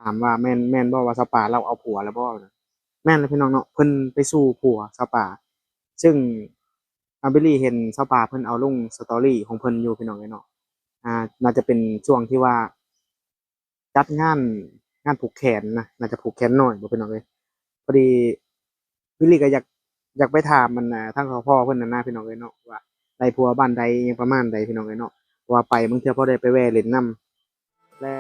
ถามว่าแม่นบ่ว่าสปาเราเอาผัวแล้วบ่นะแม่นเลยพี่น้องเนาะเพิ่นไปสู่ผัวสปาซึ่งบิลลี่เห็นสปาเพิ่นเอาลงสตอรี่ของเพิ่นอยู่พี่น้องเอ้ยเนาะน่าจะเป็นช่วงที่ว่าจัดงานผูกแขนนะน่าจะผูกแขนน้อยบ่พี่น้องเอ้ยพอดีบิลลี่ก็อยากไปถามมันทางพ่อเพิ่นนั่นนะพี่น้องเอ้ยเนาะว่าได้ผัวบ้านใดอิหยังประมาณใดพี่น้องเอ้ยเนาะเพราะว่าไปบางเทื่อพอได้ไปแวะเล่นนำและ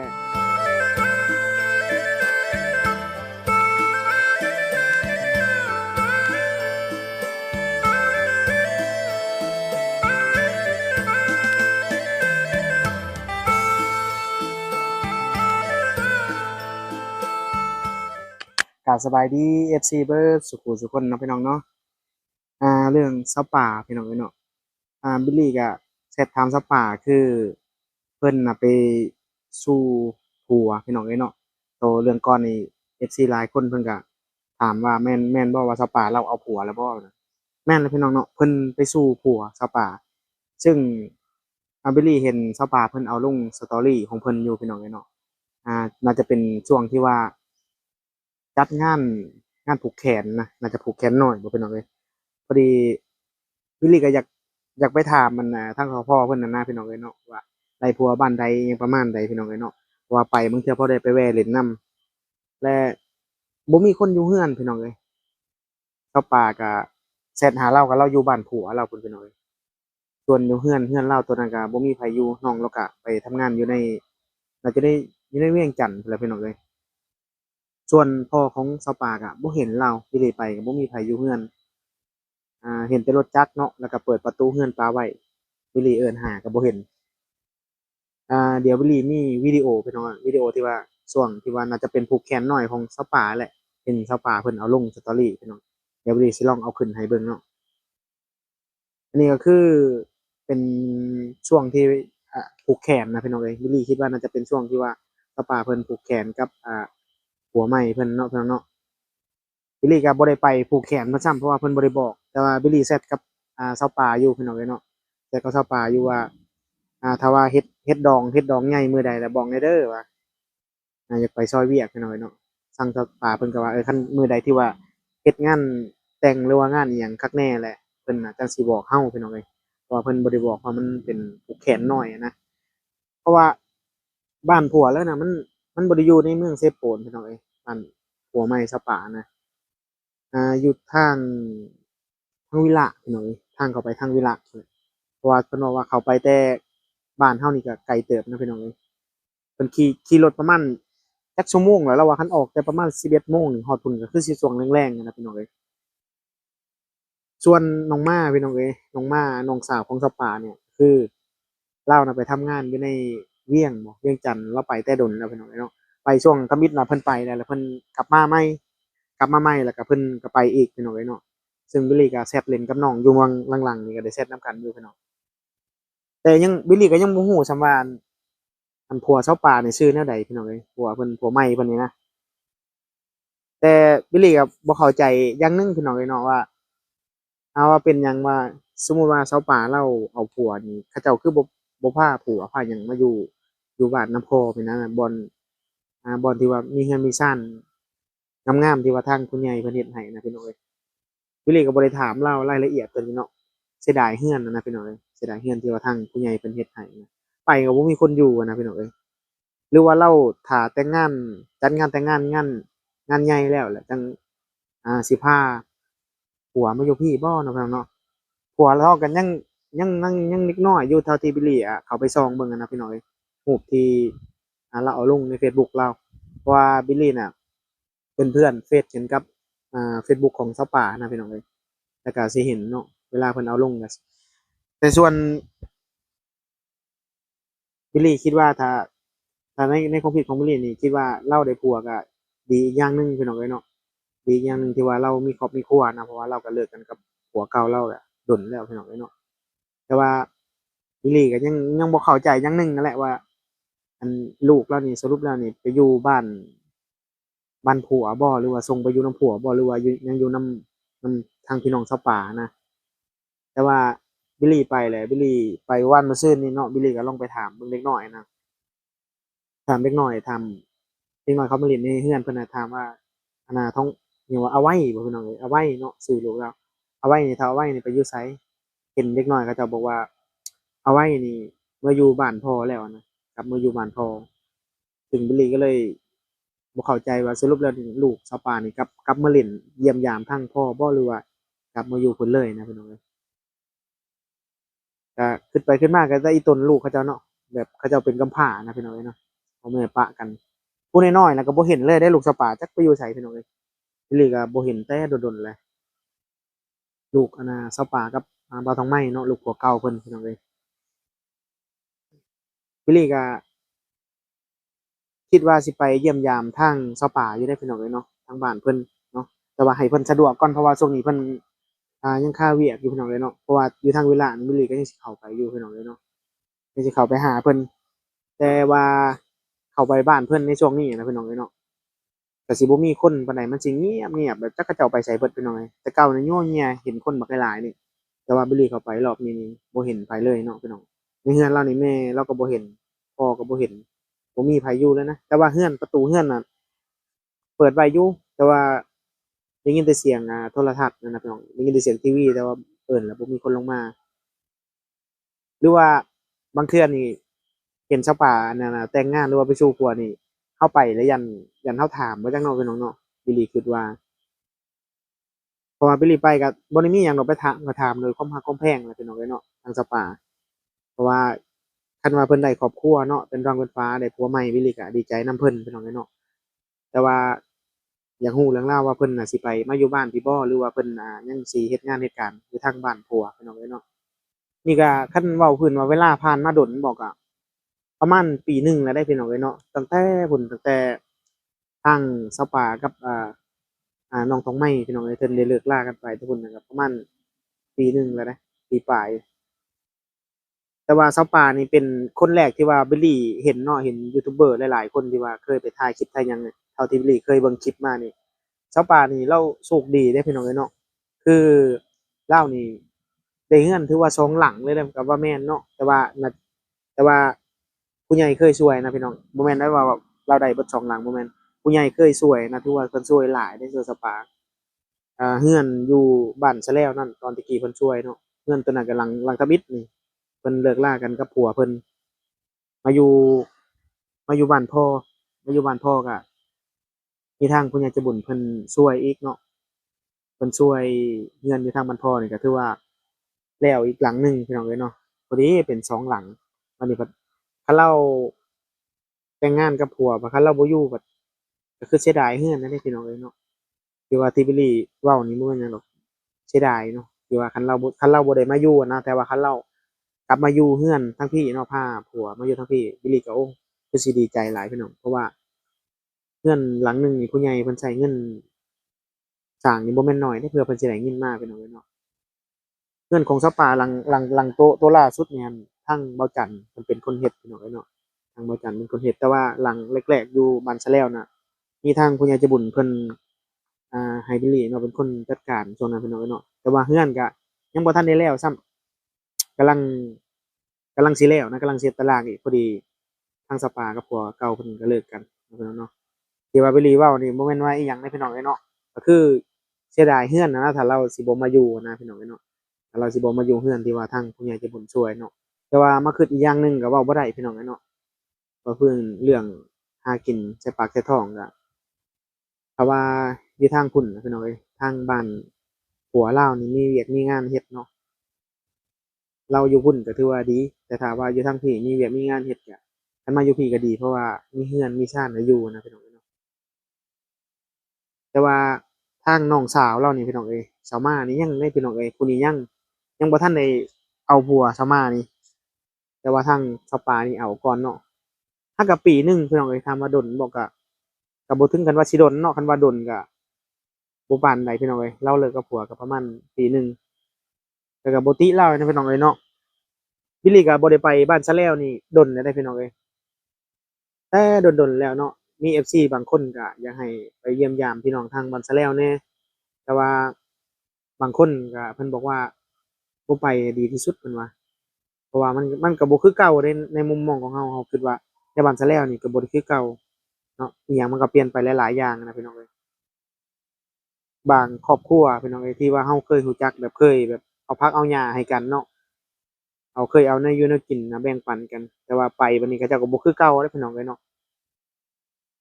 กราบสบายดี FC เบิร์ดสุขุสุคนเนาะพี่น้องเนาะเรื่องสปาพี่น้องเอ้ยเนาะบิลลี่ก็แชทถามสปาคือเพิ่นน่ะไปสู่ผัวพี่น้องเอ้ยเนาะโตเรื่องก่อนนี่ FC หลายคนเพิ่นก็ถามว่าแม่นบ่ว่าสปาเราเอาผัวแล้วบ่นะแม่นเลยพี่น้องเนาะเพิ่นไปสู่ผัวสปาซึ่งบิลลี่เห็นสปาเพิ่นเอาลง Story ของเพิ่นอยู่พี่น้องเอ้ยเนาะน่าจะเป็นช่วงที่ว่า จัดงานผูกแขนนะน่าจะผูกแขนน้อยบ่พี่น้องเอ้ยพอดีวิลลี่ก็อยากไปถามมันทางพ่อเพิ่นนั่นนะพี่น้องเอ้ยเนาะว่าได้ผัวบ้านใดอิหยังประมาณใดพี่น้องเอ้ยเนาะเพราะว่าไปบางเทื่อพอได้ไปแวะเล่นนำและบ่มีคนอยู่เรือนพี่น้องเอ้ยเขาป้าก็แชตหาเราก็เราอยู่บ้านผัวเราพู้นพี่น้องเอ้ยส่วนอยู่เรือนเราตัวนั้นก็บ่มีไผอยู่น้องเราก็ไปทำงานอยู่ในน่าจะได้อยู่ในเวียงจันทน์พู้นแหละพี่น้องเอ้ย ส่วนพ่อของสปาร์กอะบ่เห็นเราที่ได้ไปก็บ่มีไผอยู่เรือนเห็นแต่รถจักรเนาะแล้วก็เปิดประตูเรือนปาไว้วิลลี่เอิ้นหาก็บ่เห็นเดี๋ยววิลลี่มีวิดีโอพี่น้องอะวิดีโอที่ว่าช่วงที่ว่าน่าจะเป็นผูกแขนน้อยของสปาร์แหละเห็นสปาร์เพิ่นเอาลง Story พี่น้องเดี๋ยววิลลี่สิลองเอาขึ้นให้เบิ่งเนาะอันนี้ก็คือเป็นช่วงที่ผูกแขนนะพี่น้องเอ้ยวิลลี่คิดว่าน่าจะเป็นช่วงที่ว่าสปาร์เพิ่นผูกแขนกับผัวใหม่เพิ่นเนาะพี่น้องเนาะ บิลลี่ก็บ่ได้ไปผูกแขนมาซ้ำเพราะว่าเพิ่นบ่ได้บอกแต่ว่าบิลลี่แชตกับสาวป่าอยู่พี่น้องเอ้ยเนาะแชตกับสาวป่าอยู่ว่าถ้าว่าเฮ็ดดองใหญ่มื้อใดแล้วบอกแหน่เด้อว่าอยากไปซอยเวียกพี่น้องเอ้ยเนาะทางสาวป่าเพิ่นก็ว่าคันมื้อใดที่ว่าเฮ็ดงานแต่งหรือว่างานอิหยังคักแน่แหละเพิ่นน่ะจั่งสิบอกเราพี่น้องเอ้ยเพราะว่าเพิ่นบ่ได้บอกว่ามันเป็นผูกแขนน้อยอะนะเพราะว่าบ้านผัวแล้วน่ะมันบ่ได้อยู่ในเมืองเซโปนพี่น้องเอ้ยบ้านผัวใหม่สาวป่านะอยู่ทางวิระพี่น้องเอ้ยทางเข้าไปทางวิระเพราะว่าเพิ่นบอกว่าเข้าไปแต่บ้านเฮานี่ก็ไกลเติบนะพี่น้องเอ้ยเพิ่นขี่รถประมาณจักชั่วโมงแล้วเราว่าคันออกแต่ประมาณ11โมงนี่ฮอดพุ่นก็คือสิช่วงแลงๆอะนะพี่น้องเอ้ยส่วนน้องม้าพี่น้องเอ้ยน้องม้าน้องสาวของสปาเนี่ยคือเลาน่ะไปทำงานอยู่ในเวียงจันทน์เลาไปแต่ดนแล้วพี่น้องเอ้ยเนาะไปช่วงทมิตรน่ะเพิ่นไปแล้วเพิ่นกลับมาใหม่แล้วก็เพิ่นก็ไปอีกพี่น้องเอ้ยเนาะซึ่งบิลลี่ก็แชตเล่นกับน้องอยู่วังหลังๆนี่ก็ได้แชตนำกันอยู่พี่น้อง แต่ยังบิลลี่ก็ยังบ่ฮู้ส่ำว่าอันผัวเซาป่านี่ชื่อแนวใดพี่น้องเอ้ยผัวเพิ่นผัวใหม่เพิ่นนี่นะแต่บิลลี่ก็บ่เข้าใจอย่างหนึ่งพี่น้องเอ้ยเนาะว่าว่าเป็นหยังว่าสมมุติว่าเซาป่าเลาเอาผัวนี่เขาเจ้าคือบ่พาผัวพาหยังมาอยู่บ้านนำพ่อพี่นั้นน่ะบ่อนที่ว่ามีเรือนมีซ่านงามๆที่ว่าทางผู้ใหญ่เพิ่นเฮ็ดให้นะพี่น้องเอ้ยบิลลี่ก็บ่ได้ถามเลารายละเอียดตัวนี้เนาะเสียดายเรือนอะนะพี่น้องเอ้ยเสียดายเรือนที่ว่าทางผู้ใหญ่เพิ่นเฮ็ดให้นะไปก็บ่มีคนอยู่อะนะพี่น้องเอ้ย หรือว่าเราถ้าแต่งงานจัดงานแต่งงานใหญ่แล้วแหละจังสิพาผัวมาอยู่พี่บ่เนาะพี่น้องเนาะผัวเราก็ยังเด็กน้อยอยู่เท่าที่บิลลี่เข้าไปส่องเบิ่งอะนะพี่น้องเอ้ยรูปที่เราเอาลงในเฟซบุ๊กเราเพราะว่าบิลลี่น่ะเป็นเพื่อนเฟซกันกับเฟซบุ๊กของสาวป่านะพี่น้องเอ้ยแล้วก็สิเห็นเนาะเวลาเพิ่นเอาลงก็แต่ส่วนบิลลี่คิดว่าถ้าในความคิดของบิลลี่นี่คิดว่าเราได้ผัวก็ดีอีกอย่างหนึ่งพี่น้องเอ้ยเนาะดีอีกอย่างหนึ่งที่ว่าเรามีครอบมีครัวนะเพราะว่าเราก็เลิกกันกับผัวเก่าเราอะโดนแล้วพี่น้องเอ้ยเนาะแต่ว่าบิลลี่ก็ยังบ่เข้าใจอย่างหนึ่งนั่นแหละว่าอันลูกเรานี่สรุปแล้วนี่ไปอยู่บ้านผัวบ่หรือว่าส่งไปอยู่นำผัวบ่หรือว่ายังอยู่นำทางพี่น้องชาวป่านะแต่ว่าบิลลี่ไปแหละบิลลี่ไปวันมื้อซื่นนี่เนาะบิลลี่ก็ลองไปถามเบิ่งเล็กน้อยนะถามเล็กน้อยถาม เด็กน้อยเขามาเล่นในเฮือนเพิ่นน่ะถามว่าอันน่ะท้องหยังว่าเอาไว้บ่พี่น้องเอ้ยเอาไว้เนาะชื่อลูกเราเอาไว้นี่ถ้าเอาไว้นี่ไปอยู่ไสเห็นเด็กน้อยเขาเจ้าบอกว่าเอาไว้นี่มาอยู่บ้านพ่อแล้วนะกลับมาอยู่บ้านพ่อซึ่งบิลลี่ก็เลยบ่เข้าใจว่าสรุปแล้วนี่ลูกสาวป่านนี่กลับมาเล่นเยี่ยมยามทางพ่อบ่หรือว่ากลับมาอยู่พุ่นเลยนะพี่น้องเอ้ยก็คิดไปคิดมาก็แต่อีตนลูกเขาเจ้าเนาะแบบเขาเจ้าเป็นกำพร้านะพี่น้องเอ้ยเนาะพ่อแม่ปะกันผู้น้อยๆน่ะก็บ่เห็นเลยได้ลูกสาวป่าจักไปอยู่ไสพี่น้องเอ้ย บิลลี่ก็บ่เห็นแต่โดนๆแหละลูกอันน่ะเสาป่ากับบ่าวทองไม้เนาะลูกผัวเก่าเพิ่นพี่น้องเอ้ยบิลลี่ก็คิดว่าสิไปเยี่ยมยามทางเสาป่าอยู่เด้อพี่น้องเอ้ยเนาะทางบ้านเพิ่นเนาะแต่ว่าให้เพิ่นสะดวกก่อนเพราะว่าช่วงนี้เพิ่นยังคาเวียกอยู่พี่น้องเอ้ยเนาะเพราะว่าอยู่ทางเวลานี่บิลลี่ก็ยังสิเข้าไปอยู่พี่น้องเอ้ยเนาะยังสิเข้าไปหาเพิ่นแต่ว่าเข้าไปบ้านเพิ่นในช่วงนี้นะพี่น้องเอ้ยเนาะก็สิบ่มีคนปานใดมันสิเงียบๆแบบจักเขาเจ้าไปไสเบิดพี่น้องเอ้ยแต่เก่านี่ยัวเงียเห็นคนบักหลายๆนี่ แต่ว่าบิลลี่เข้าไปรอบนี้นี่บ่เห็นไผเลยเนาะพี่น้องในเฮือนเรานี่แม่เราก็บ่เห็นพ่อก็บ่เห็นบ่มีไผอยู่เลยนะแต่ว่าเฮือนประตูเฮือนน่ะเปิดไว้อยู่แต่ว่าได้ยินแต่เสียงโทรทัศน์นั่นน่ะพี่น้องได้ยินแต่เสียงทีวีแต่ว่าเอิ้นแล้วบ่มีคนลงมาหรือว่าบางเทื่อนี่เห็นสปาอันนั้นน่ะแต่งงานหรือว่าไปสู่ขอนี่เราไปแล้วยันเราถามบ่จักเนาะพี่น้องเนาะบิลลี่คิดว่าเพราะว่าบิลลี่ไปก็บ่ได้มีหยังดอกไปถามก็ถามโดยความรักความแพงแหละพี่น้องเอ้ยเนาะทางสปา เพราะว่าคันว่าเพิ่นได้ครอบครัวเนาะเป็นร่างเป็นฟ้าได้ผัวใหม่วิลลิก็ดีใจนำเพิ่นพี่น้องเอ้ยเนาะแต่ว่าอยากรู้เรื่องราวว่าเพิ่นน่ะสิไปมาอยู่บ้านพี่บ่หรือว่าเพิ่นยังสิเฮ็ดงานเฮ็ดการอยู่ทางบ้านผัวพี่น้องเอ้ยเนาะนี่ก็คันเว้าพื้นว่าเวลาผ่านมาดนบ่ก็ประมาณปีหนึ่งแล้วได้พี่น้องเอ้ยเนาะตั้งแต่ทางสาวป่ากับน้องทองไหม้พี่น้องเอ้ยเพิ่นได้เลิกลากันไปแต่พุ่นน่ะก็ประมาณปีหนึ่งแล้วนะปีปลาย แต่ว่าซาวป่านี่เป็นคนแรกที่ว่าบิลลี่เห็นเนาะเห็นยูทูบเบอร์หลายๆคนที่ว่าเคยไปถ่ายคลิปถ่ายหยังเนี่ยเท่าที่บิลลี่เคยเบิ่งคลิปมานี่ซาวป่านี่เลาโชคดีเด้อพี่น้องเอ้ยเนาะคือเลานี่ได้เรือนถือว่าสองหลังเลยเด้อก็ว่าแม่นเนาะแต่ว่าผู้ใหญ่เคยช่วยนะพี่น้องบ่แม่นได้ว่าเราได้เบิดสองหลังบ่แม่นผู้ใหญ่เคยช่วยนะถือว่าเพิ่นช่วยหลายเด้อช่วยซาวป่าเรือนอยู่บ้านสะแลวนั่นตอนตะกี้เพิ่นช่วยเนาะเรือนตัวนั้นก็หลังทะบิดนี่ เพิ่นเลิกลากันกับผัวเพิ่นมาอยู่มาอยู่บ้านพ่อมาอยู่บ้านพ่อก็มีทางผู้ใหญ่ใจบุญเพิ่นช่วยอีกเนาะเพิ่นช่วยเรือนอยู่ทางบ้านพ่อนี่ก็ถือว่าแล้วอีกหลังหนึ่งพี่น้องเอ้ยเนาะพอดีเป็นสองหลังบัดนี้เพิ่นคันเราแต่งงานกับผัวบัดคันเราบ่อยู่บัดก็คือเสียดายเรือนนั่นเด้พี่น้องเอ้ยเนาะที่ว่าที่บิลลีเว้านี่บ่แม่นหยังดอกเสียดายเนาะที่ว่าคันเราบ่ได้มาอยู่อะนะแต่ว่าคันเรา กลับมาอยู่เฮือนทั้งพี่เนาะพาผัวมาอยู่ทั้งพี่บิลลีก็โอ้คือสิดีใจหลายพี่น้องเพราะว่าเฮือนหลังหนึ่งนี่ผู้ใหญ่เพิ่นใช้เงินสร้างนี่บ่แม่นน้อยเด้เพื่อเพิ่นสิได้เงินมาพี่น้องเอ้ยเนาะเฮือนของสปาหลังโต๊ะล่าสุดเนี่ยทางเบาจันเพิ่นเป็นคนเฮ็ดพี่น้องเอ้ยเนาะทางเบาจันเป็นคนเฮ็ดแต่ว่าหลังแรกๆอยู่บ้านสะแลวน่ะมีทางผู้ใหญ่ใจบุญเพิ่นให้บิลลีเนาะเป็นคนจัดการช่วงนั้นพี่น้องเอ้ยเนาะแต่ว่าเฮือนก็ยังบ่ทันได้แล้วซ้ำ กำลังกำลังสิแล้วนะกำลังสิเฮ็ดตารางอีกพอดีทางสปากับผัวเก่าเพิ่นก็เลิกกันเนาะพี่น้องเนาะที่ว่าไปรีเว้านี่บ่แม่นว่าอิหยังเด้อพี่น้องเอ้ยเนาะก็คือเสียดายเรือนนะถ้าเราสิบ่มาอยู่นะพี่น้องเอ้ยเนาะถ้าเราสิบ่มาอยู่เรือนที่ว่าทางผู้ใหญ่ใจบุญช่วยเนาะแต่ว่ามาคิดอีกอย่างหนึ่งก็เว้าบ่ได้พี่น้องเอ้ยเนาะว่าเพิ่นเรื่องหากินใส่ปากใส่ท้องก็ถ้าว่าอยู่ทางพุ่นน่ะพี่น้องเอ้ยทางบ้านผัวเลานี่มีเวียกมีงานเฮ็ดเนาะ เราอยู่พุ่นก็ถือว่าดีแต่ถ้าว่าอยู่ทางพี่มีเวียกมีงานเฮ็ดก็คันมาอยู่พี่ก็ดีเพราะว่ามีเรือนมีชานให้อยู่นะพี่น้องเอ้ยเนาะแต่ว่าทางน้องสาวเรานี่พี่น้องเอ้ยสาวมานี่ยังเดะพี่น้องเอ้ยผู้นี้ยังบ่ทันได้เอาผัวสาวมานี่แต่ว่าทางสาวปานี่เอาก่อนเนาะห่างกับปีหนึ่งพี่น้องเอ้ยถามว่าดนบ่ก็บ่ถึงกันว่าสิดนเนาะคันว่าดนก็บ่ปานใดพี่น้องเอ้ยเลาเลิกกับผัวก็ประมาณปีหนึ่งแต่ก็บ่ติเลานะพี่น้องเอ้ยเนาะบิลลีก็บ่ได้ไปบ้านซะแล้วนี่ดนแล้วเดะพี่น้องเอ้ย แต่ดนแล้วเนาะมี FC บางคนก็อยากให้ไปเยี่ยมยามพี่น้องทางบ้านสะแลวแหน่แต่ว่าบางคนก็เพิ่นบอกว่าบ่ไปดีที่สุดเพิ่นว่าเพราะว่ามันก็บ่คือเก่าในมุมมองของเราคิดว่าในบ้านสะแลวนี่ก็บ่ได้คือเก่า นาะอีหยังมันก็เปลี่ยนไปหลายๆอย่างนะพี่น้องเอ้ยบางครอบครัวพี่น้องเอ้ยที่ว่าเราเคยรู้จักแบบเคยแบบเอาผักเอาหญ้าให้กันเนาะเอาเคยเอาแนวอยู่แนวกินน่ะแบ่งปันกันแต่ว่าไปบัดนี้เขาเจ้าก็บ่คือเก่าเด้อพี่น้องเอ้ยเนาะ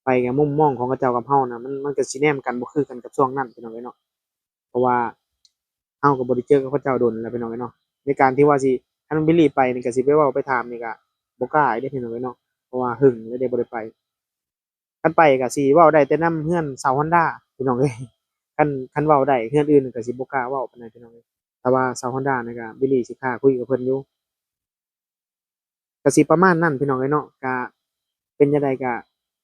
ไปกับมุมมองของเขาเจ้ากับเราน่ะมันก็สิแนมกันบ่คือกันกับช่วงนั้นพี่น้องเอ้ยเนาะเพราะว่าเราก็บ่ได้เจอกับเขาเจ้าโดนแล้วพี่น้องเอ้ยเนาะในการที่ว่าสิคันบิลลีไปนี่ก็สิไปเว้าไปถามนี่ก็บ่กล้าอีกเด้อพี่น้องเอ้ยเนาะเพราะว่าหึงเลยได้บ่ได้ไป คันไปก็สิเว้าได้แต่นำเรือนสาว Honda พี่น้องเอ้ยคันเว้าได้เรือนอื่นก็สิบ่กล้าเว้าปานใดพี่น้องเอ้ยแต่ว่าสาว Honda นี่ก็บิลลีสิกล้าคุยกับเพิ่นอยู่ก็สิประมาณนั้นพี่น้องเอ้ยเนาะก็เป็นจั่งใดก็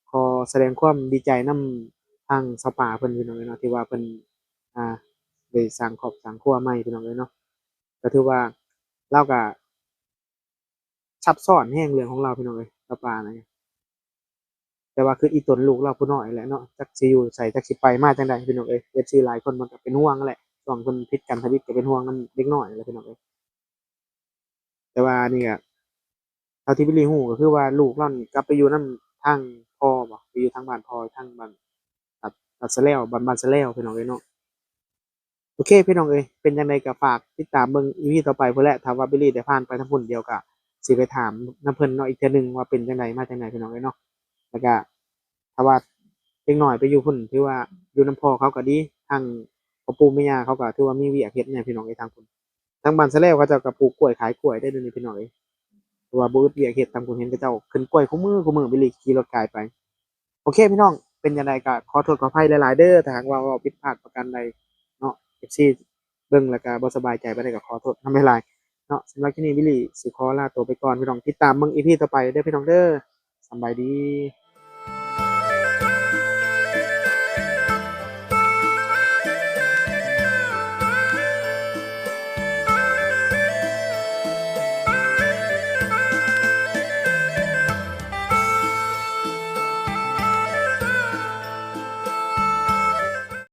ขอแสดงความดีใจนำทางสปาเพิ่นพี่น้องเอ้ยเนาะที่ว่าเพิ่นอ่าได้สร้างครอบสร้างครัวใหม่พี่น้องเอ้ยเนาะก็ถือว่าเลาก็ซับซ้อนแรงเรื่องของเราพี่น้องเอ้ยสปาน่ะ แต่ว่าคืออีตนลูกเราผู้น้อยแหละเนาะจักสิอยู่ไสจักสิไปมาจั่งใดพี่น้องเอ้ย FC หลายคนมันก็เป็นห่วงนั่นแหละช่วงเพิ่นพิษกันทวิตก็เป็นห่วงนำเด็กน้อยนั่นแหละพี่น้องเอ้ยแต่ว่านี่ก็เท่าที่บิลลีฮู้ก็คือว่าลูกเรานี่กลับไปอยู่นำทางพ่อบ่ไปอยู่ทางบ้านพ่อทางบ้านตัดสะแลวบ้านสะแลวพี่น้องเอ้ยเนาะโอเคพี่น้องเอ้ยเป็นจั่งใดก็ฝากติดตามเบิ่ง EP ต่อไปพู้นแหละถ้าว่าบิลลีได้ผ่านไปทางพุ่นเดียวก็สิไปถามนำเพิ่นเนาะอีกเทื่อหนึ่งว่าเป็นจั่งใดมาจั่งใดพี่น้องเอ้ยเนาะแล้วก็ ถ้าว่าเด็กน้อยไปอยู่พุ่นถือว่าอยู่นำพ่อเขาก็ดีทางพ่อปู่แม่ย่าเขาก็ถือว่ามีเวียกเฮ็ดแหน่พี่น้องเอ้ยทางพุ่นทางบ้านสะแลวเขาเจ้าก็ปลูกกล้วยขายกล้วยได้เดี๋ยวนี้พี่น้องเอ้ยเพราะว่าบ่อึดเวียกเฮ็ดทางพุ่นเห็นเขาเจ้าขึ้นกล้วยคุมื้อไปเลยขี่รถกายไปโอเคพี่น้องเป็นจั่งใดก็ขอโทษขออภัยหลายๆเด้อถ้าหากว่าเว้าผิดพลาดประการใดเนาะ FC เบิ่งแล้วก็บ่สบายใจบ่ได้ก็ขอโทษนำหลายๆเนาะสำหรับคลิปนี้บิลลี่สิขอลาตัวไปก่อนพี่น้องติดตามเบิ่ง EP ต่อไปเด้อพี่น้องเด้อสำบายดี